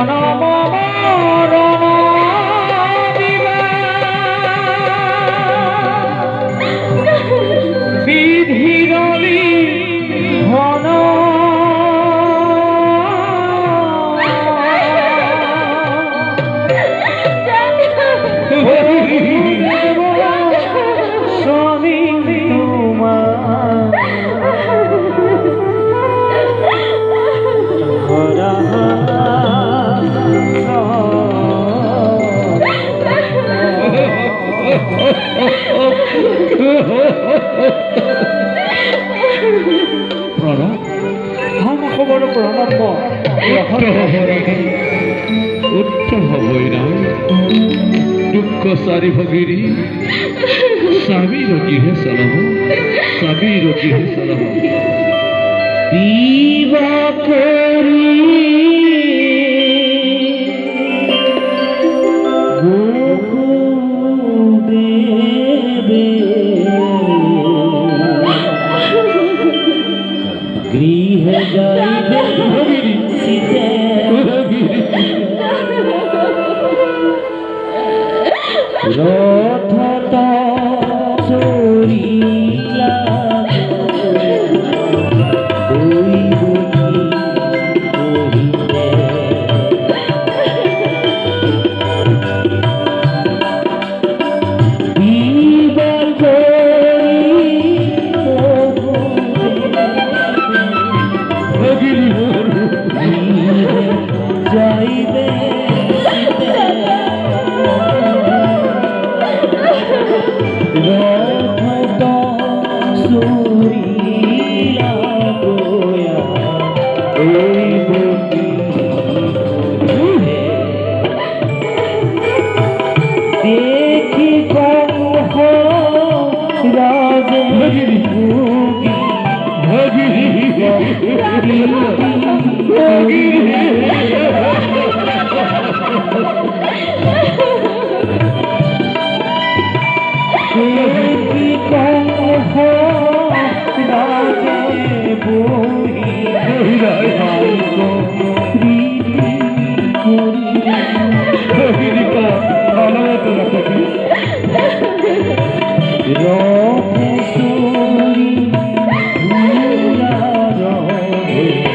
জনম মরণ বিধিরলি ঘন স্বামী প্রণব হাম খবর প্রণব উচ্চ হবই না দুঃখ সারি ভগিরি স্বামীর গৃহে চলব স্বামীর গৃহে চলব বিবা করি গৃহে যাইবে শীতে রথ চরিলা যাইবে রথ সুরিলা গোয়া ওই দেখি কহ রাজে রাজে